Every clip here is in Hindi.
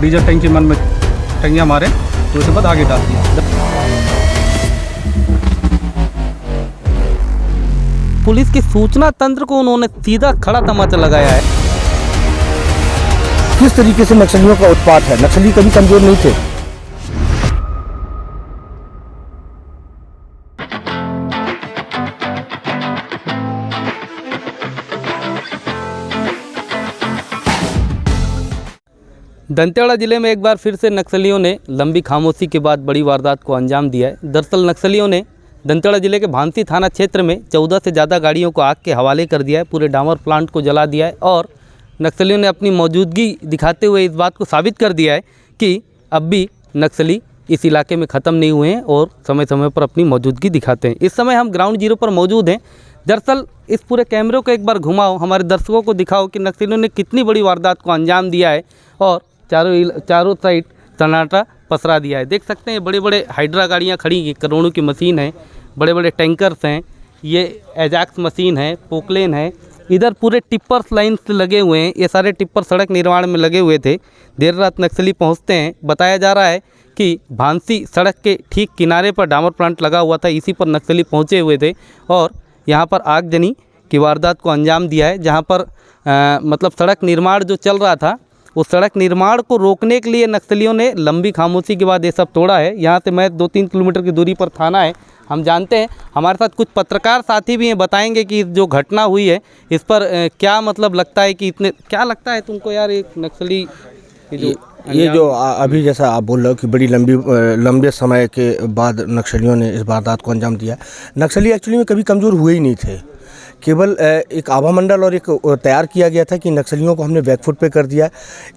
डीजल टैंक के मन में टंगियाँ मारे तो उसके बाद आगे डाल दिया। पुलिस के सूचना तंत्र को उन्होंने सीधा खड़ा तमाचा लगाया है। किस तरीके से नक्सलियों का उत्पात है, नक्सली कभी कमजोर नहीं थे। दंतेवाड़ा जिले में एक बार फिर से नक्सलियों ने लंबी खामोशी के बाद बड़ी वारदात को अंजाम दिया है। दरअसल नक्सलियों ने दंतेवाड़ा जिले के भांसी थाना क्षेत्र में 14 से ज़्यादा गाड़ियों को आग के हवाले कर दिया है, पूरे डामर प्लांट को जला दिया है और नक्सलियों ने अपनी मौजूदगी दिखाते हुए इस बात को साबित कर दिया है कि अब भी नक्सली इस इलाके में ख़त्म नहीं हुए हैं और समय समय पर अपनी मौजूदगी दिखाते हैं। इस समय हम ग्राउंड जीरो पर मौजूद हैं। दरअसल इस पूरे कैमरे को एक बार घुमाओ, हमारे दर्शकों को दिखाओ कि नक्सलियों ने कितनी बड़ी वारदात को अंजाम दिया है और चारों साइड सन्नाटा पसरा दिया है। देख सकते हैं बड़े बड़े हाइड्रा गाड़ियाँ खड़ी हैं, करोड़ों की मशीन है, बड़े बड़े टैंकर्स हैं, ये एजाक्स मशीन है, पोकलेन है, इधर पूरे टिप्पर्स लाइन से लगे हुए हैं। ये सारे टिप्पर सड़क निर्माण में लगे हुए थे। देर रात नक्सली पहुंचते हैं। बताया जा रहा है कि भांसी सड़क के ठीक किनारे पर डामर प्लांट लगा हुआ था, इसी पर नक्सली पहुंचे हुए थे और यहाँ पर आगजनी की वारदात को अंजाम दिया है। जहाँ पर मतलब सड़क निर्माण जो चल रहा था उस सड़क निर्माण को रोकने के लिए नक्सलियों ने लंबी खामोशी के बाद ये सब तोड़ा है। यहाँ से मैं 2-3 किलोमीटर की दूरी पर थाना है, हम जानते हैं। हमारे साथ कुछ पत्रकार साथी भी हैं, बताएंगे कि जो घटना हुई है इस पर क्या मतलब लगता है कि इतने क्या लगता है तुमको यार एक नक्सली ये जो अभी जैसा आप बोल रहे हो कि बड़ी लंबे समय के बाद नक्सलियों ने इस वारदात को अंजाम दिया। नक्सली एक्चुअली में कभी कमज़ोर हुए ही नहीं थे, केवल एक आभा मंडल और एक तैयार किया गया था कि नक्सलियों को हमने बैकफुट पे कर दिया।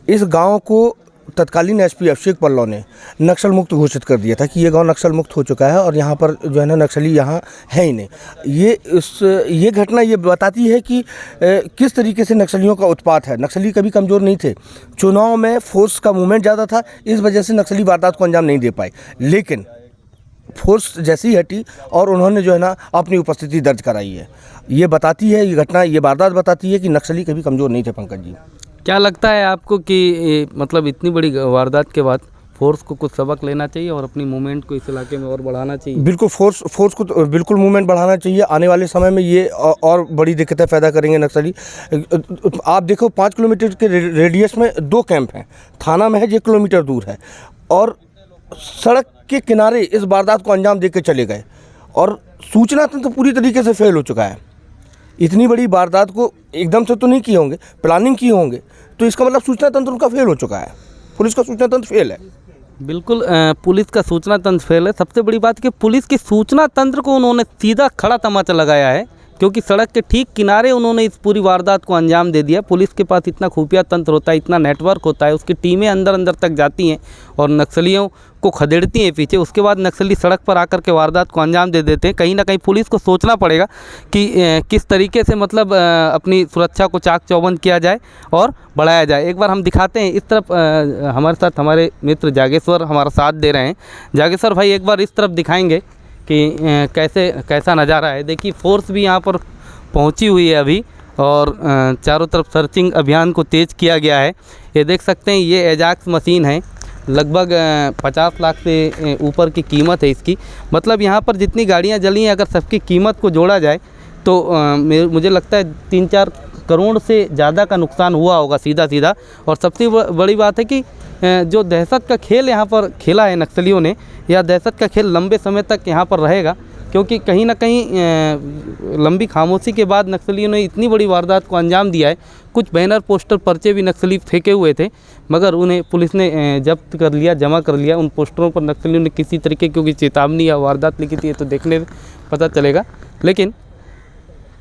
इस गांव को तत्कालीन एसपी अभिषेक पल्लव ने नक्सल मुक्त घोषित कर दिया था कि ये गांव नक्सल मुक्त हो चुका है और यहाँ पर जो है ना नक्सली यहाँ है ही नहीं। ये घटना ये बताती है कि किस तरीके से नक्सलियों का उत्पात है। नक्सली कभी कमज़ोर नहीं थे, चुनाव में फोर्स का मूवमेंट ज़्यादा था, इस वजह से नक्सली वारदात को अंजाम नहीं दे पाए। लेकिन फोर्स जैसी हटी और उन्होंने जो है ना अपनी उपस्थिति दर्ज कराई है। ये बताती है, ये घटना, ये वारदात बताती है कि नक्सली कभी कमज़ोर नहीं थे। पंकज जी, क्या लगता है आपको कि मतलब इतनी बड़ी वारदात के बाद फोर्स को कुछ सबक लेना चाहिए और अपनी मूवमेंट को इस इलाके में और बढ़ाना चाहिए? बिल्कुल, फोर्स को तो बिल्कुल मूवमेंट बढ़ाना चाहिए। आने वाले समय में ये और बड़ी दिक्कतें पैदा करेंगे नक्सली। आप देखो 5 किलोमीटर के रेडियस में 2 कैंप हैं, थाना महज 1 किलोमीटर दूर है और सड़क के किनारे इस वारदात को अंजाम देकर चले गए और सूचना तंत्र पूरी तरीके से फेल हो चुका है। इतनी बड़ी वारदात को एकदम से तो नहीं किए होंगे, प्लानिंग किए होंगे, तो इसका मतलब सूचना तंत्र उनका फेल हो चुका है। पुलिस का सूचना तंत्र फेल है। बिल्कुल, पुलिस का सूचना तंत्र फेल है। सबसे बड़ी बात कि पुलिस के सूचना तंत्र को उन्होंने सीधा खड़ा तमाचा लगाया है, क्योंकि सड़क के ठीक किनारे उन्होंने इस पूरी वारदात को अंजाम दे दिया। पुलिस के पास इतना खुफिया तंत्र होता है, इतना नेटवर्क होता है, उसकी टीमें अंदर अंदर तक जाती हैं और नक्सलियों को खदेड़ती हैं पीछे। उसके बाद नक्सली सड़क पर आकर के वारदात को अंजाम दे देते हैं। कहीं ना कहीं पुलिस को सोचना पड़ेगा कि किस तरीके से मतलब अपनी सुरक्षा को चाक चौबंद किया जाए और बढ़ाया जाए। एक बार हम दिखाते हैं, इस तरफ हमारे साथ हमारे मित्र जागेश्वर हमारा साथ दे रहे हैं। जागेश्वर भाई एक बार इस तरफ दिखाएंगे कि कैसा नज़ारा है। देखिए फोर्स भी यहाँ पर पहुँची हुई है अभी और चारों तरफ सर्चिंग अभियान को तेज़ किया गया है। ये देख सकते हैं, ये एजाक्स मशीन है, लगभग 50 लाख से ऊपर की कीमत है इसकी। मतलब यहाँ पर जितनी गाड़ियाँ जली हैं, अगर सबकी कीमत को जोड़ा जाए तो मुझे लगता है 3-4 करोड़ से ज़्यादा का नुकसान हुआ होगा सीधा। और सबसे बड़ी बात है कि जो दहशत का खेल यहाँ पर खेला है नक्सलियों ने, यह दहशत का खेल लंबे समय तक यहाँ पर रहेगा, क्योंकि कहीं ना कहीं लंबी खामोशी के बाद नक्सलियों ने इतनी बड़ी वारदात को अंजाम दिया है। कुछ बैनर पोस्टर पर्चे भी नक्सली फेंके हुए थे, मगर उन्हें पुलिस ने जब्त कर लिया, जमा कर लिया। उन पोस्टरों पर नक्सलियों ने किसी तरीके की चेतावनी या वारदात लिखी थी, तो देखने पता चलेगा। लेकिन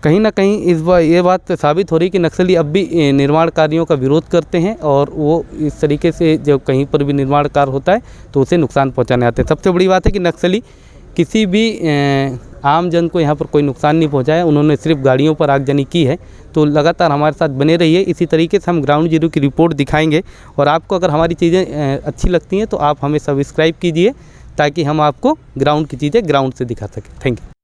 कहीं ना कहीं इस बार ये बात साबित हो रही कि नक्सली अब भी निर्माण कार्यों का विरोध करते हैं और वो इस तरीके से जब कहीं पर भी निर्माण कार्य होता है तो उसे नुकसान पहुंचाने आते हैं। सबसे बड़ी बात है कि नक्सली किसी भी आम जन को यहाँ पर कोई नुकसान नहीं पहुंचाया, उन्होंने सिर्फ गाड़ियों पर आगजनी की है। तो लगातार हमारे साथ बने रहिए, इसी तरीके से हम ग्राउंड जीरो की रिपोर्ट दिखाएंगे। और आपको अगर हमारी चीज़ें अच्छी लगती हैं तो आप हमें सब्सक्राइब कीजिए, ताकि हम आपको ग्राउंड की चीज़ें ग्राउंड से दिखा सकें। Thank you.